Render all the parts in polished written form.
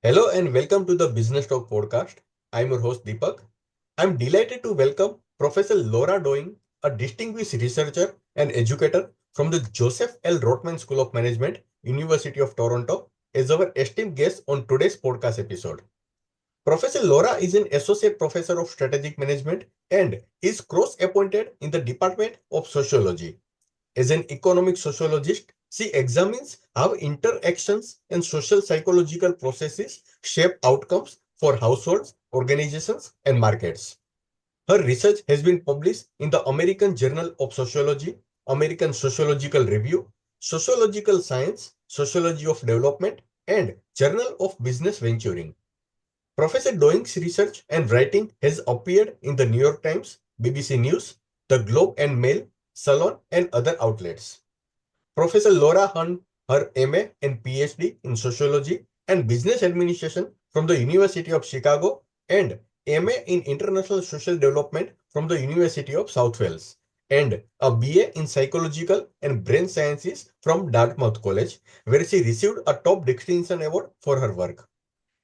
Hello and welcome to the Business Talk podcast. I'm your host Deepak. I'm delighted to welcome Professor Laura Doing, a distinguished researcher and educator from the Joseph L. Rotman School of Management, University of Toronto, as our esteemed guest on today's podcast episode. Professor Laura is an associate professor of strategic management and is cross-appointed in the Department of Sociology. As an economic sociologist, she examines how interactions and social psychological processes shape outcomes for households, organizations, and markets. Her research has been published in the American Journal of Sociology, American Sociological Review, Sociological Science, Sociology of Development, and Journal of Business Venturing. Professor Doing's research and writing has appeared in the New York Times, BBC News, The Globe and Mail, Salon, and other outlets. Professor Laura earned her MA and PhD in Sociology and Business Administration from the University of Chicago and MA in International Social Development from the University of South Wales and a BA in Psychological and Brain Sciences from Dartmouth College, where she received a top distinction award for her work.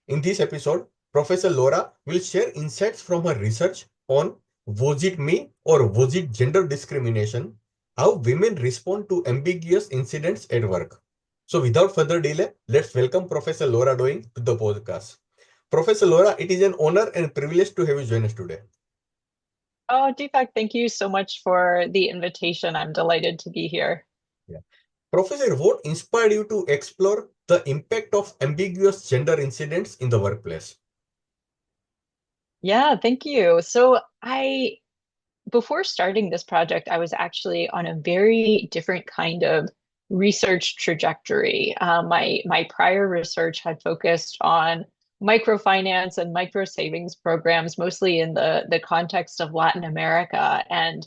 In this episode, Professor Laura will share insights from her research on Was It Me or Was It Gender Discrimination? How women respond to ambiguous incidents at work. So without further delay, let's welcome Professor Laura Doing to the podcast. Professor Laura, it is an honor and privilege to have you join us today. Oh, Deepak, thank you so much for the invitation. I'm delighted to be here. Yeah. Professor, what inspired you to explore the impact of ambiguous gender incidents in the workplace? Yeah, thank you. Before starting this project, I was actually on a very different kind of research trajectory. My prior research had focused on microfinance and micro savings programs, mostly in the context of Latin America. And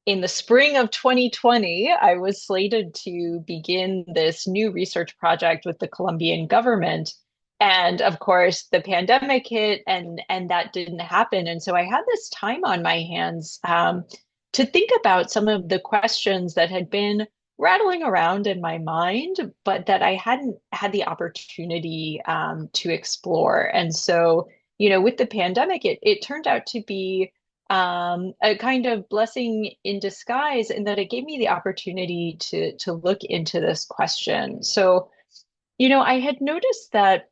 in the spring of 2020, I was slated to begin this new research project with the Colombian government. And of course, the pandemic hit and that didn't happen. And so I had this time on my hands to think about some of the questions that had been rattling around in my mind, but that I hadn't had the opportunity to explore. And so, with the pandemic, it turned out to be a kind of blessing in disguise in that it gave me the opportunity to look into this question. So, I had noticed that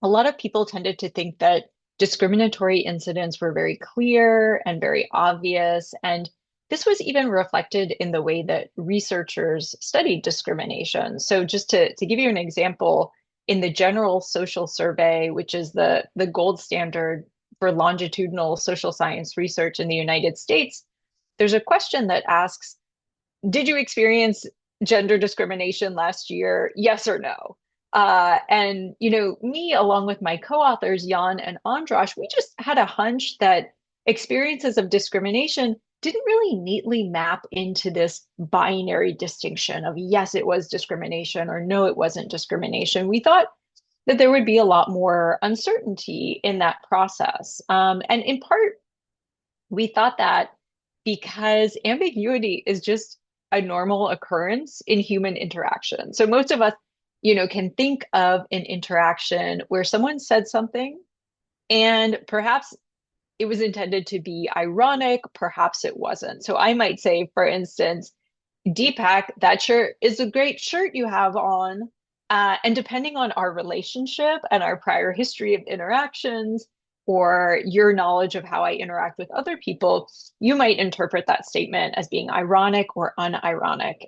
a lot of people tended to think that discriminatory incidents were very clear and very obvious. And this was even reflected in the way that researchers studied discrimination. So, just to give you an example, in the General Social Survey, which is the gold standard for longitudinal social science research in the United States, there's a question that asks, did you experience gender discrimination last year? Yes or no? And me, along with my co-authors, Jan and Andras, we just had a hunch that experiences of discrimination didn't really neatly map into this binary distinction of yes, it was discrimination or no, it wasn't discrimination. We thought that there would be a lot more uncertainty in that process. And in part, we thought that because ambiguity is just a normal occurrence in human interaction. So most of us, can think of an interaction where someone said something and perhaps it was intended to be ironic, perhaps it wasn't. So I might say, for instance, Deepak, that shirt is a great shirt you have on. And depending on our relationship and our prior history of interactions, or your knowledge of how I interact with other people, you might interpret that statement as being ironic or unironic.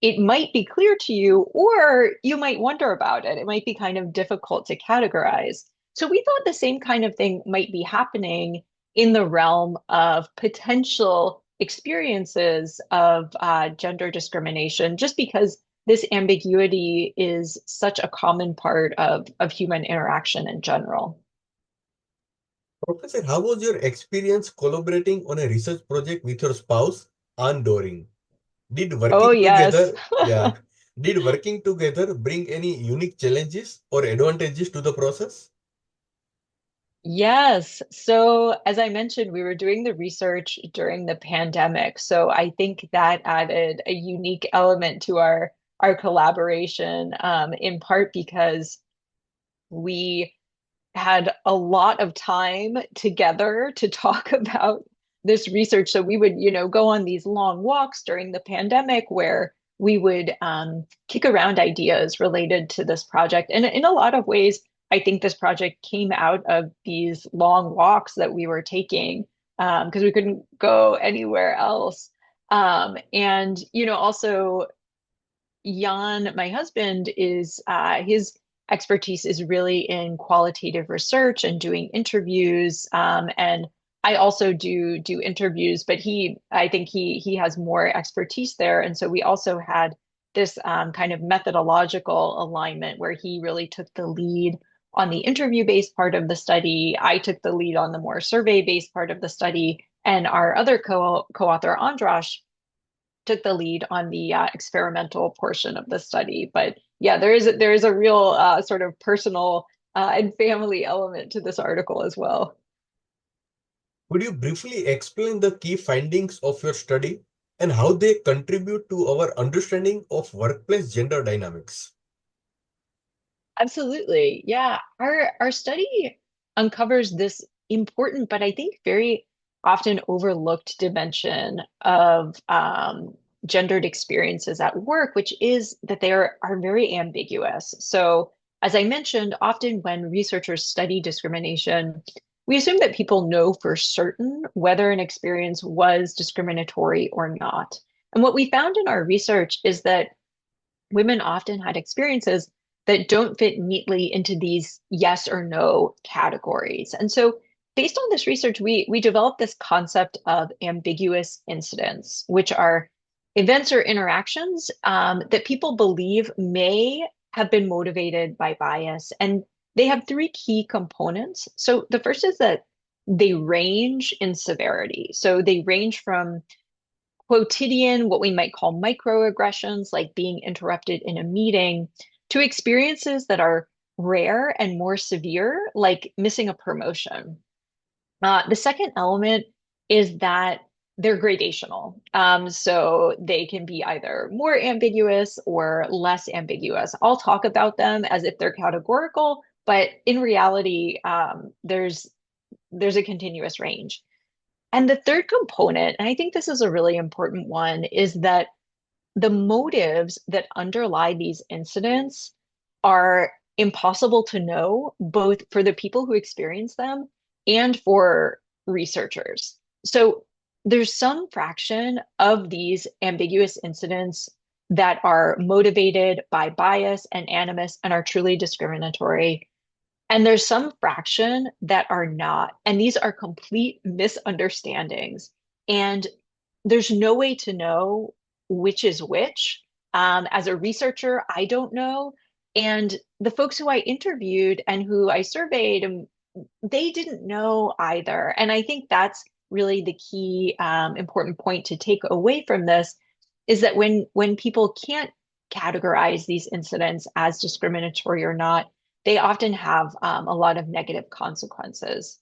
It might be clear to you, or you might wonder about it. It might be kind of difficult to categorize. So we thought the same kind of thing might be happening in the realm of potential experiences of gender discrimination, just because this ambiguity is such a common part of human interaction in general. Professor, how was your experience collaborating on a research project with your spouse, Anne Doring? Did Oh, working yes. together, yeah, did working together bring any unique challenges or advantages to the process? Yes. So, as I mentioned, we were doing the research during the pandemic. So, I think that added a unique element to our collaboration, in part because We had a lot of time together to talk about this research. So we would, go on these long walks during the pandemic where we would kick around ideas related to this project. And in a lot of ways, I think this project came out of these long walks that we were taking because we couldn't go anywhere else. And, also Jan, my husband, is his expertise is really in qualitative research and doing interviews. And I also do interviews, but I think he has more expertise there. And so we also had this kind of methodological alignment where he really took the lead on the interview-based part of the study. I took the lead on the more survey-based part of the study, and our other co-author, Andras, took the lead on the experimental portion of the study. But yeah, there is a real sort of personal and family element to this article as well. Could you briefly explain the key findings of your study and how they contribute to our understanding of workplace gender dynamics? Absolutely. Yeah. Our study uncovers this important, but I think very often overlooked dimension of gendered experiences at work, which is that are very ambiguous. So, as I mentioned, often when researchers study discrimination, we assume that people know for certain whether an experience was discriminatory or not. And what we found in our research is that women often had experiences that don't fit neatly into these yes or no categories. And so based on this research, we developed this concept of ambiguous incidents, which are events or interactions that people believe may have been motivated by bias. And they have three key components. So the first is that they range in severity. So they range from quotidian, what we might call microaggressions, like being interrupted in a meeting, to experiences that are rare and more severe, like missing a promotion. The second element is that they're gradational. So they can be either more ambiguous or less ambiguous. I'll talk about them as if they're categorical, but in reality, there's a continuous range. And the third component, and I think this is a really important one, is that the motives that underlie these incidents are impossible to know, both for the people who experience them and for researchers. So there's some fraction of these ambiguous incidents that are motivated by bias and animus and are truly discriminatory. And there's some fraction that are not. And these are complete misunderstandings. And there's no way to know which is which. As a researcher, I don't know. And the folks who I interviewed and who I surveyed, they didn't know either. And I think that's really the key important point to take away from this is that when people can't categorize these incidents as discriminatory or not, they often have a lot of negative consequences.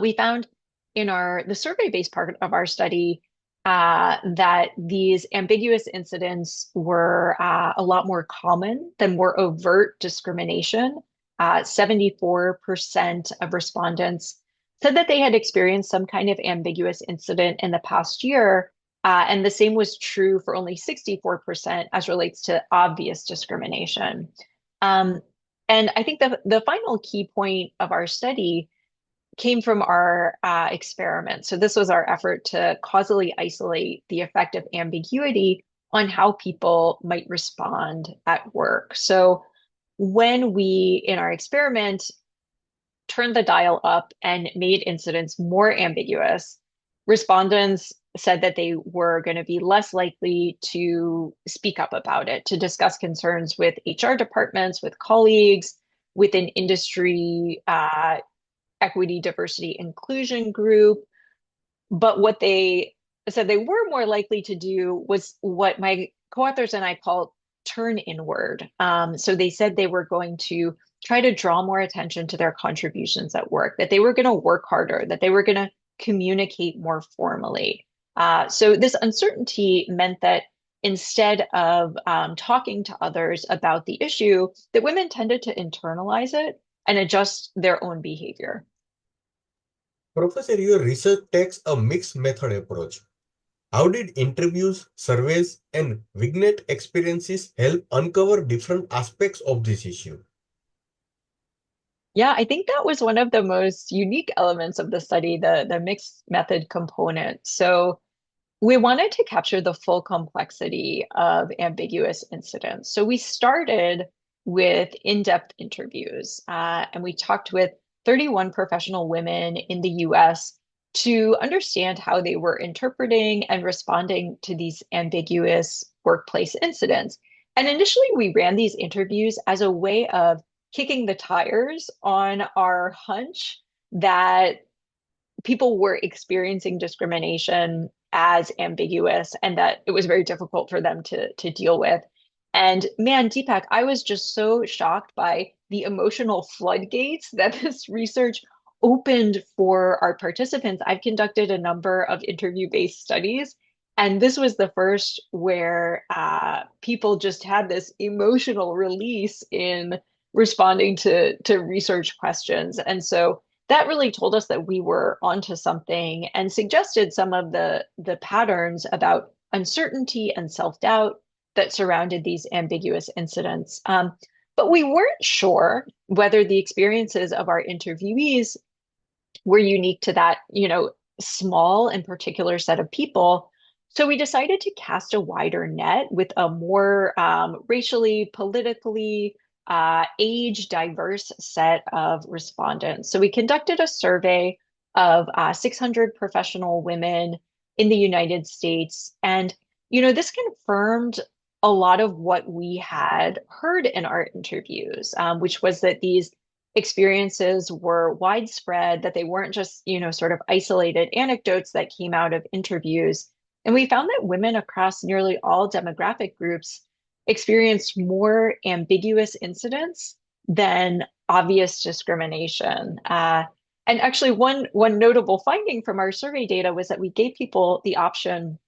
We found in the survey-based part of our study that these ambiguous incidents were a lot more common than more overt discrimination. 74% of respondents said that they had experienced some kind of ambiguous incident in the past year, and the same was true for only 64% as relates to obvious discrimination. And I think the final key point of our study came from our experiment. So this was our effort to causally isolate the effect of ambiguity on how people might respond at work. So when we, in our experiment, turned the dial up and made incidents more ambiguous, respondents said that they were going to be less likely to speak up about it, to discuss concerns with HR departments, with colleagues, with an industry equity, diversity, inclusion group. But what they said they were more likely to do was what my co-authors and I call turn inward. So they said they were going to try to draw more attention to their contributions at work, that they were going to work harder, that they were going to communicate more formally. So this uncertainty meant that instead of talking to others about the issue, that women tended to internalize it and adjust their own behavior. Professor, your research takes a mixed method approach. How did interviews, surveys, and vignette experiences help uncover different aspects of this issue? Yeah, I think that was one of the most unique elements of the study, the mixed method component. So we wanted to capture the full complexity of ambiguous incidents. So we started with in-depth interviews, and we talked with 31 professional women in the US to understand how they were interpreting and responding to these ambiguous workplace incidents. And initially, we ran these interviews as a way of kicking the tires on our hunch that people were experiencing discrimination as ambiguous and that it was very difficult for them to deal with. And man, Deepak, I was just so shocked by the emotional floodgates that this research opened for our participants. I've conducted a number of interview-based studies, and this was the first where people just had this emotional release in responding to research questions. And so that really told us that we were onto something and suggested some of the patterns about uncertainty and self-doubt that surrounded these ambiguous incidents. But we weren't sure whether the experiences of our interviewees were unique to that, small and particular set of people. So we decided to cast a wider net with a more racially, politically, age diverse set of respondents. So we conducted a survey of 600 professional women in the United States. And, this confirmed a lot of what we had heard in our interviews, which was that these experiences were widespread, that they weren't just, sort of isolated anecdotes that came out of interviews. And we found that women across nearly all demographic groups experienced more ambiguous incidents than obvious discrimination. And actually, one notable finding from our survey data was that we gave people the option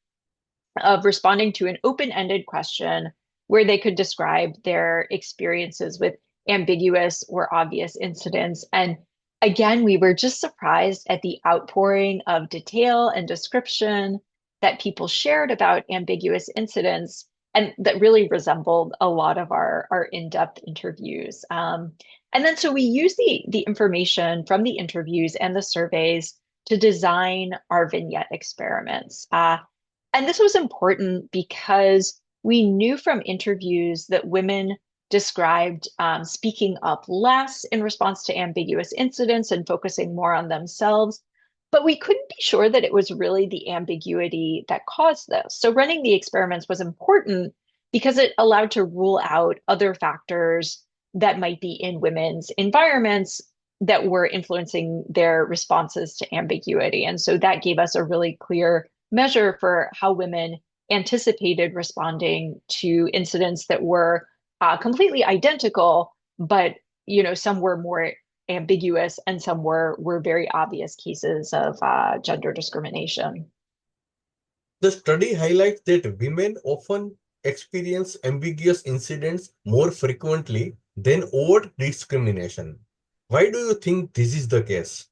of responding to an open-ended question where they could describe their experiences with ambiguous or obvious incidents. And again, we were just surprised at the outpouring of detail and description that people shared about ambiguous incidents, and that really resembled a lot of our in-depth interviews. And then so we use the information from the interviews and the surveys to design our vignette experiments. And this was important because we knew from interviews that women described speaking up less in response to ambiguous incidents and focusing more on themselves. But we couldn't be sure that it was really the ambiguity that caused this. So running the experiments was important because it allowed to rule out other factors that might be in women's environments that were influencing their responses to ambiguity. And so that gave us a really clear measure for how women anticipated responding to incidents that were completely identical, but some were more ambiguous and some were very obvious cases of gender discrimination. The study highlights that women often experience ambiguous incidents more frequently than overt discrimination. Why do you think this is the case?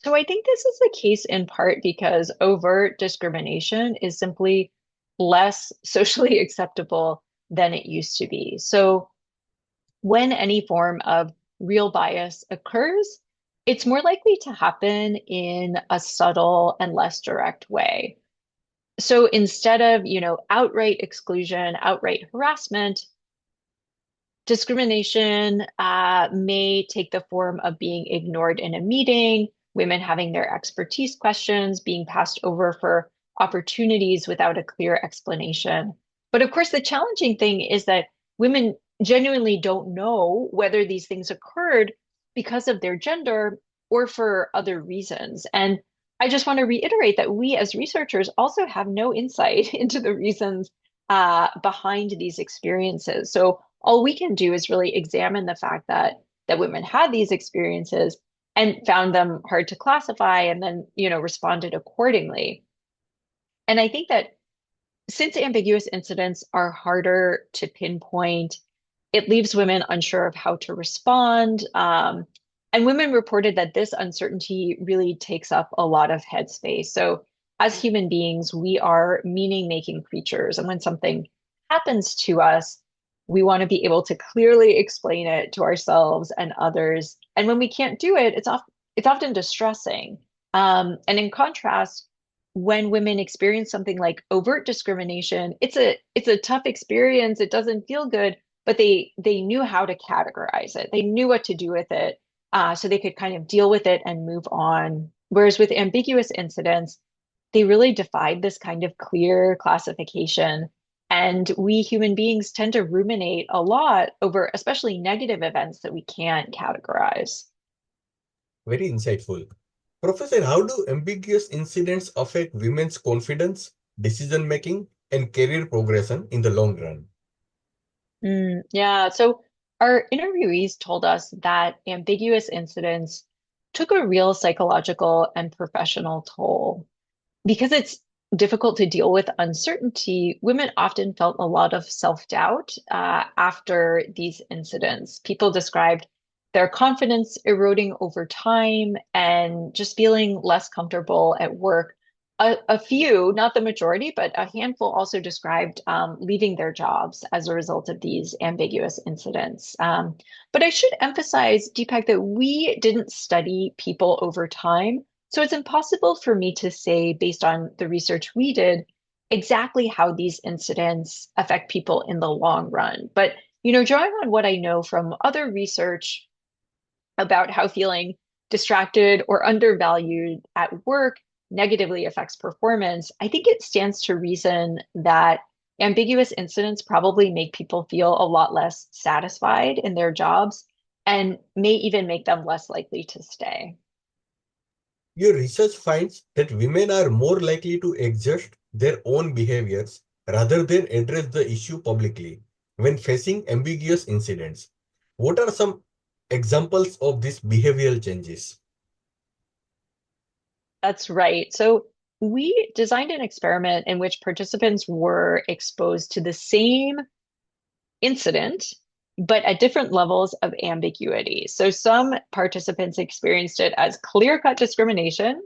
So I think this is the case in part because overt discrimination is simply less socially acceptable than it used to be. So when any form of real bias occurs, it's more likely to happen in a subtle and less direct way. So instead of, outright exclusion, outright harassment, discrimination may take the form of being ignored in a meeting, women having their expertise questions being passed over for opportunities without a clear explanation. But of course, the challenging thing is that women genuinely don't know whether these things occurred because of their gender or for other reasons. And I just want to reiterate that we as researchers also have no insight into the reasons behind these experiences. So all we can do is really examine the fact that women had these experiences and found them hard to classify and then, responded accordingly. And I think that since ambiguous incidents are harder to pinpoint, it leaves women unsure of how to respond. And women reported that this uncertainty really takes up a lot of headspace. So, as human beings, we are meaning-making creatures. And when something happens to us, we want to be able to clearly explain it to ourselves and others. And when we can't do it, it's often distressing. And in contrast, when women experience something like overt discrimination, it's a tough experience. It doesn't feel good, but they knew how to categorize it. They knew what to do with it, so they could kind of deal with it and move on. Whereas with ambiguous incidents, they really defied this kind of clear classification. And we human beings tend to ruminate a lot over, especially negative events that we can't categorize. Very insightful. Professor, how do ambiguous incidents affect women's confidence, decision making, and career progression in the long run? Yeah, so our interviewees told us that ambiguous incidents took a real psychological and professional toll. Because it's difficult to deal with uncertainty, women often felt a lot of self-doubt after these incidents. People described their confidence eroding over time and just feeling less comfortable at work. A few, not the majority, but a handful also described leaving their jobs as a result of these ambiguous incidents. But I should emphasize, Deepak, that we didn't study people over time. So it's impossible for me to say, based on the research we did, exactly how these incidents affect people in the long run. But, drawing on what I know from other research about how feeling distracted or undervalued at work negatively affects performance, I think it stands to reason that ambiguous incidents probably make people feel a lot less satisfied in their jobs and may even make them less likely to stay. Your research finds that women are more likely to adjust their own behaviors rather than address the issue publicly when facing ambiguous incidents. What are some examples of these behavioral changes? That's right. So we designed an experiment in which participants were exposed to the same incident, but at different levels of ambiguity. So some participants experienced it as clear-cut discrimination,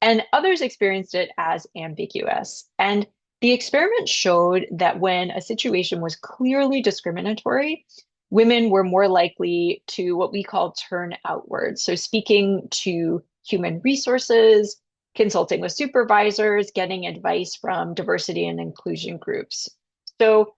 and others experienced it as ambiguous. And the experiment showed that when a situation was clearly discriminatory, women were more likely to what we call turn outward. So speaking to human resources, consulting with supervisors, getting advice from diversity and inclusion groups. So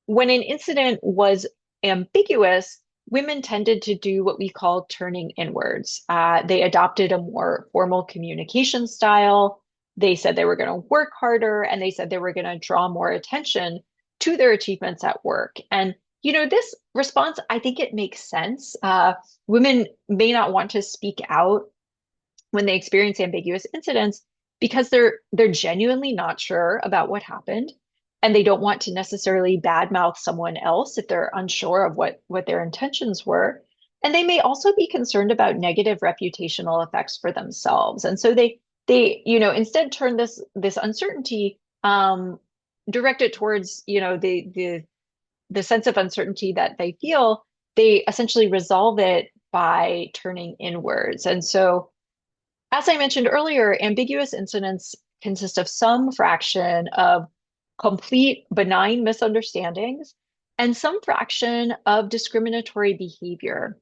when an incident was ambiguous, women tended to do what we call turning inwards. They adopted a more formal communication style. They said they were going to work harder, and they said they were going to draw more attention to their achievements at work. And this response, I think it makes sense. Women may not want to speak out when they experience ambiguous incidents because they're genuinely not sure about what happened, and they don't want to necessarily badmouth someone else if they're unsure of what their intentions were. And they may also be concerned about negative reputational effects for themselves. And so they instead turn this uncertainty, direct it towards the sense of uncertainty that they feel. They essentially resolve it by turning inwards. And so, as I mentioned earlier, ambiguous incidents consist of some fraction of complete benign misunderstandings and some fraction of discriminatory behavior.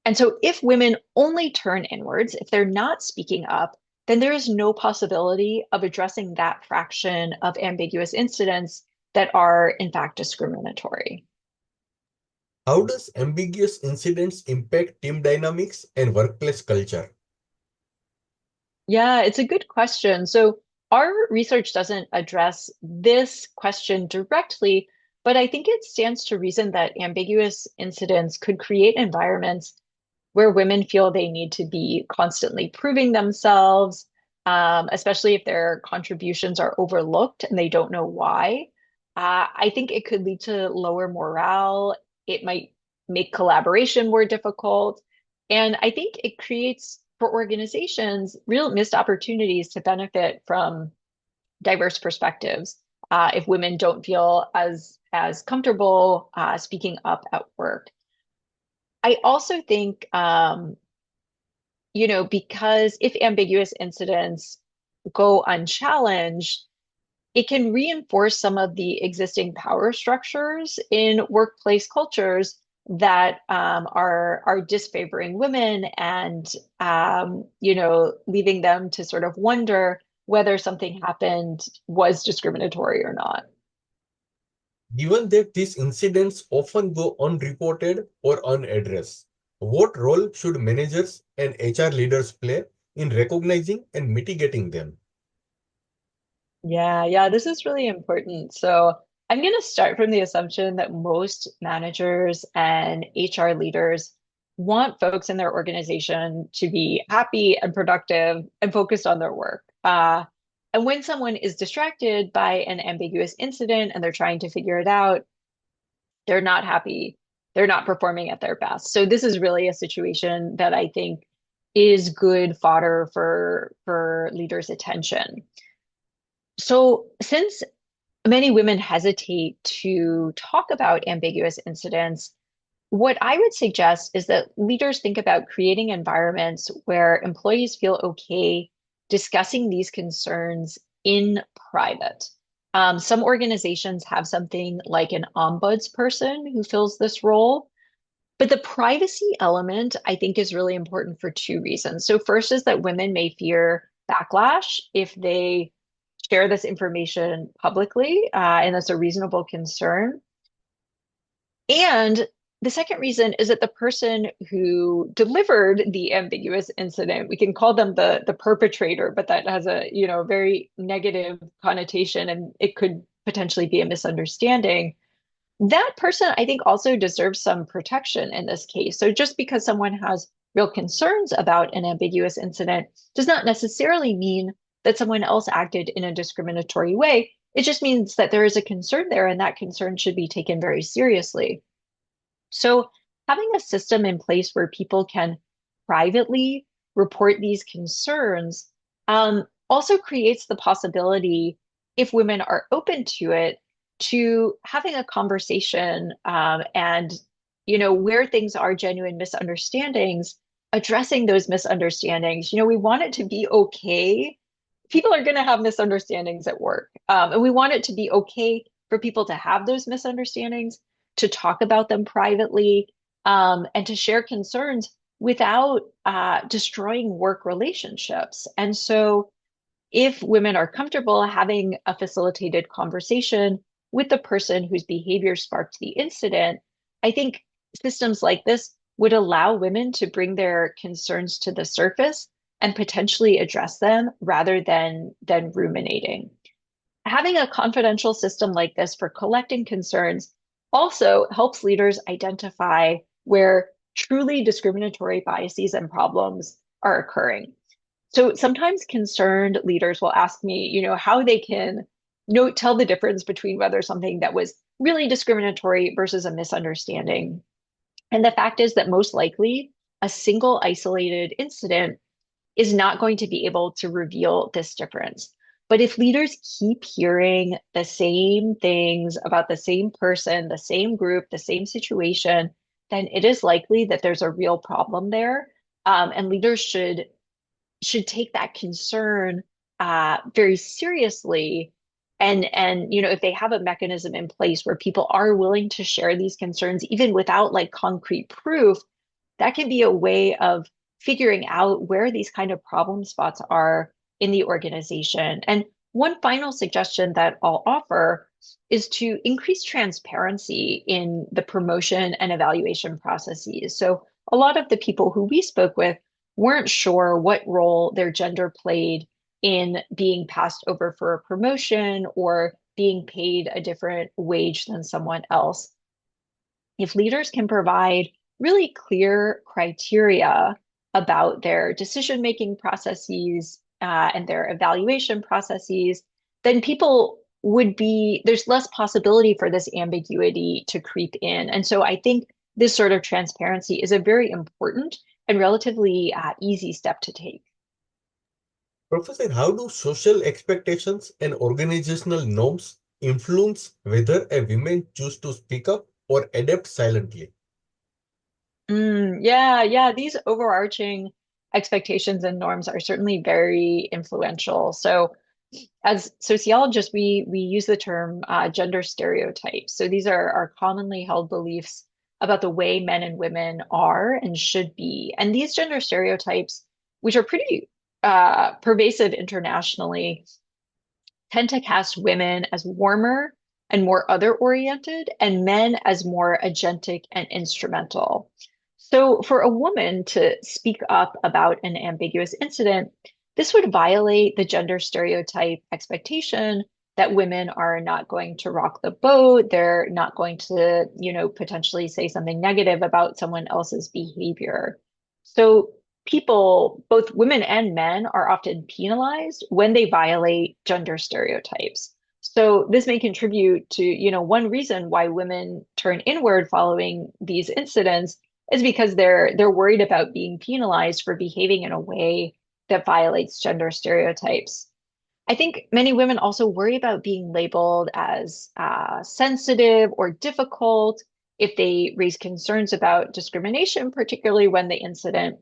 And so if women only turn inwards, if they're not speaking up, then there is no possibility of addressing that fraction of ambiguous incidents that are in fact discriminatory. How does ambiguous incidents impact team dynamics and workplace culture? Yeah, it's a good question. So our research doesn't address this question directly, but I think it stands to reason that ambiguous incidents could create environments where women feel they need to be constantly proving themselves, especially if their contributions are overlooked and they don't know why. I think it could lead to lower morale. It might make collaboration more difficult. And I think it creates for organizations real missed opportunities to benefit from diverse perspectives. if women don't feel as comfortable speaking up at work. I also think, because if ambiguous incidents go unchallenged, it can reinforce some of the existing power structures in workplace cultures that are disfavoring women and leaving them to sort of wonder whether something happened was discriminatory or not. Given that these incidents often go unreported or unaddressed, what role should managers and HR leaders play in recognizing and mitigating them? Yeah, this is really important. So I'm going to start from the assumption that most managers and HR leaders want folks in their organization to be happy and productive and focused on their work. And when someone is distracted by an ambiguous incident and they're trying to figure it out, they're not happy. They're not performing at their best. So this is really a situation that I think is good fodder for leaders' attention. So, since many women hesitate to talk about ambiguous incidents, what I would suggest is that leaders think about creating environments where employees feel okay discussing these concerns in private. Some organizations have something like an ombudsperson who fills this role. But the privacy element, I think, is really important for two reasons. So, first is that women may fear backlash if they share this information publicly, and that's a reasonable concern. And the second reason is that the person who delivered the ambiguous incident, we can call them the perpetrator, but that has a very negative connotation, and it could potentially be a misunderstanding. That person, I think, also deserves some protection in this case. So just because someone has real concerns about an ambiguous incident does not necessarily mean that someone else acted in a discriminatory way. It just means that there is a concern there, and that concern should be taken very seriously. So having a system in place where people can privately report these concerns also creates the possibility, if women are open to it, to having a conversation and where things are genuine misunderstandings, addressing those misunderstandings. We want it to be okay. People are going to have misunderstandings at work, and we want it to be okay for people to have those misunderstandings, to talk about them privately, and to share concerns without destroying work relationships. And so if women are comfortable having a facilitated conversation with the person whose behavior sparked the incident, I think systems like this would allow women to bring their concerns to the surface and potentially address them rather than ruminating. Having a confidential system like this for collecting concerns also helps leaders identify where truly discriminatory biases and problems are occurring. So sometimes concerned leaders will ask me, how they can tell the difference between whether something that was really discriminatory versus a misunderstanding. And the fact is that most likely a single isolated incident is not going to be able to reveal this difference. But if leaders keep hearing the same things about the same person, the same group, the same situation, then it is likely that there's a real problem there. And leaders should take that concern very seriously. And if they have a mechanism in place where people are willing to share these concerns, even without like concrete proof, that can be a way of figuring out where these kind of problem spots are in the organization. And one final suggestion that I'll offer is to increase transparency in the promotion and evaluation processes. So a lot of the people who we spoke with weren't sure what role their gender played in being passed over for a promotion or being paid a different wage than someone else. If leaders can provide really clear criteria about their decision-making processes and their evaluation processes, then there's less possibility for this ambiguity to creep in. And so I think this sort of transparency is a very important and relatively easy step to take. Professor, how do social expectations and organizational norms influence whether a woman choose to speak up or adapt silently? Yeah. These overarching expectations and norms are certainly very influential. So, as sociologists, we use the term gender stereotypes. So these are commonly held beliefs about the way men and women are and should be. And these gender stereotypes, which are pretty pervasive internationally, tend to cast women as warmer and more other-oriented, and men as more agentic and instrumental. So, for a woman to speak up about an ambiguous incident, this would violate the gender stereotype expectation that women are not going to rock the boat. They're not going to, potentially say something negative about someone else's behavior. So, people, both women and men, are often penalized when they violate gender stereotypes. So this may contribute to, one reason why women turn inward following these incidents is because they're worried about being penalized for behaving in a way that violates gender stereotypes. I think many women also worry about being labeled as sensitive or difficult if they raise concerns about discrimination, particularly when the incident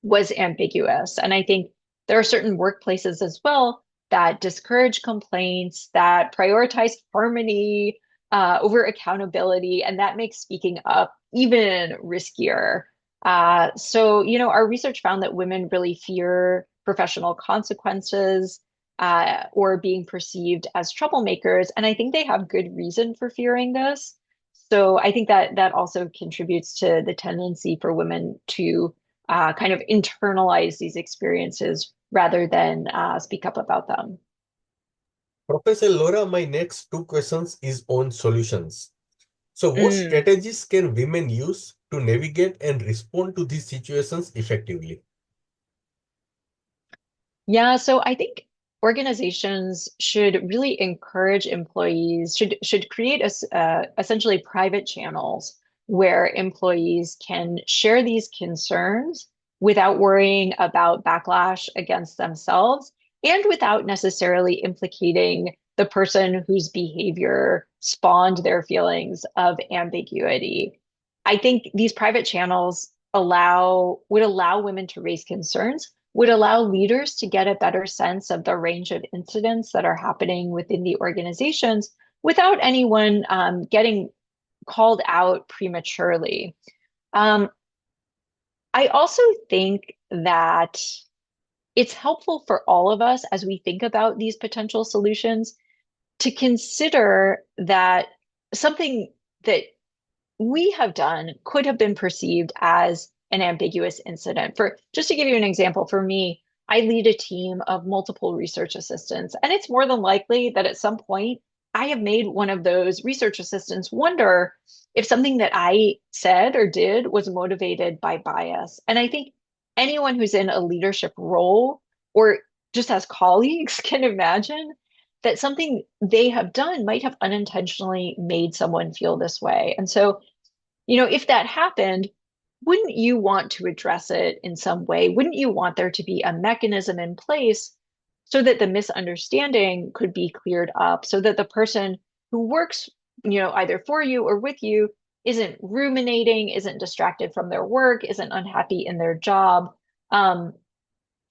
was ambiguous. And I think there are certain workplaces as well that discourage complaints, that prioritize harmony over accountability, and that makes speaking up even riskier. So, our research found that women really fear professional consequences or being perceived as troublemakers. And I think they have good reason for fearing this. So I think that also contributes to the tendency for women to kind of internalize these experiences rather than speak up about them. Professor Laura, my next two questions is on solutions. So what Mm. strategies can women use to navigate and respond to these situations effectively? Yeah, so I think organizations should really encourage employees, should create essentially private channels where employees can share these concerns without worrying about backlash against themselves and without necessarily implicating the person whose behavior spawned their feelings of ambiguity. I think these private channels would allow women to raise concerns, would allow leaders to get a better sense of the range of incidents that are happening within the organizations without anyone getting called out prematurely. Um, I also think that it's helpful for all of us as we think about these potential solutions to consider that something that we have done could have been perceived as an ambiguous incident. For just to give you an example, for me, I lead a team of multiple research assistants, and it's more than likely that at some point I have made one of those research assistants wonder if something that I said or did was motivated by bias. And I think anyone who's in a leadership role or just as colleagues can imagine that something they have done might have unintentionally made someone feel this way. And so if that happened, wouldn't you want to address it in some way? Wouldn't you want there to be a mechanism in place so that the misunderstanding could be cleared up, so that the person who works, either for you or with you isn't ruminating, isn't distracted from their work, isn't unhappy in their job? Um,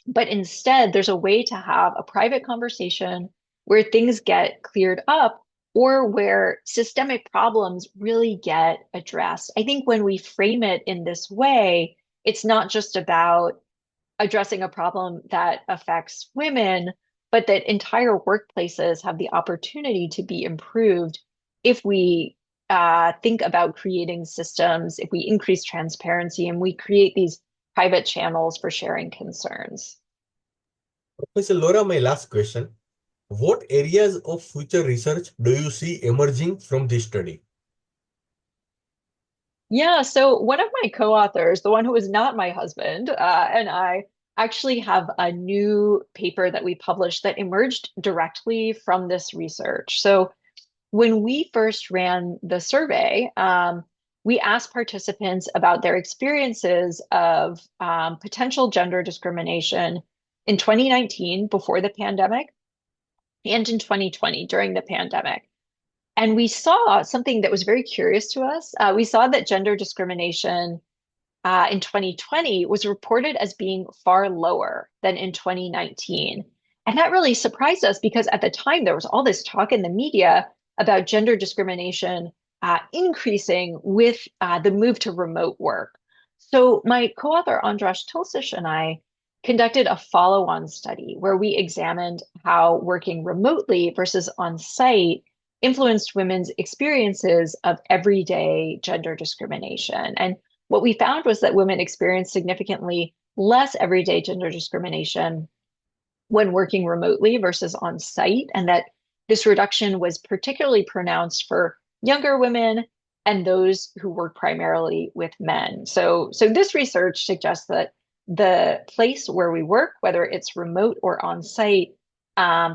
but instead, there's a way to have a private conversation where things get cleared up or where systemic problems really get addressed. I think when we frame it in this way, it's not just about addressing a problem that affects women, but that entire workplaces have the opportunity to be improved if we think about creating systems, if we increase transparency and we create these private channels for sharing concerns. Professor Laura, my last question. What areas of future research do you see emerging from this study? Yeah, so one of my co-authors, the one who is not my husband, and I actually have a new paper that we published that emerged directly from this research. So when we first ran the survey, we asked participants about their experiences of potential gender discrimination in 2019 before the pandemic and in 2020 during the pandemic. And we saw something that was very curious to us. We saw that gender discrimination in 2020 was reported as being far lower than in 2019. And that really surprised us because at the time there was all this talk in the media about gender discrimination increasing with the move to remote work. So my co-author Andras Tilsic and I conducted a follow-on study where we examined how working remotely versus on-site influenced women's experiences of everyday gender discrimination. And what we found was that women experienced significantly less everyday gender discrimination when working remotely versus on site, and that this reduction was particularly pronounced for younger women and those who work primarily with men. So this research suggests that the place where we work, whether it's remote or on site,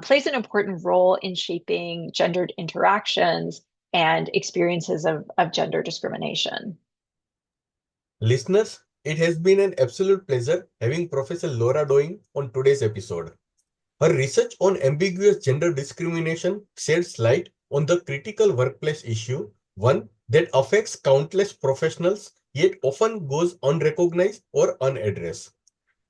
plays an important role in shaping gendered interactions and experiences of gender discrimination. Listeners, it has been an absolute pleasure having Professor Laura Doing on today's episode. Her research on ambiguous gender discrimination sheds light on the critical workplace issue, one that affects countless professionals yet often goes unrecognized or unaddressed.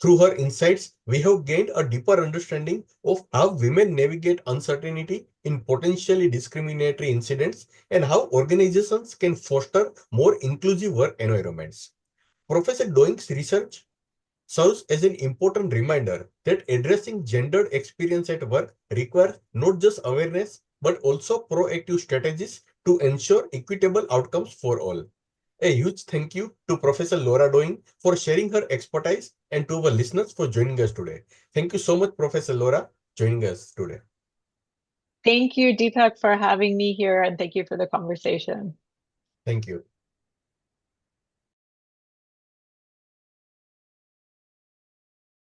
Through her insights, we have gained a deeper understanding of how women navigate uncertainty in potentially discriminatory incidents and how organizations can foster more inclusive work environments. Professor Doing's research serves as an important reminder that addressing gendered experience at work requires not just awareness but also proactive strategies to ensure equitable outcomes for all. A huge thank you to Professor Laura Doing for sharing her expertise and to our listeners for joining us today. Thank you so much, Professor Laura, joining us today. Thank you, Deepak, for having me here, and thank you for the conversation. Thank you.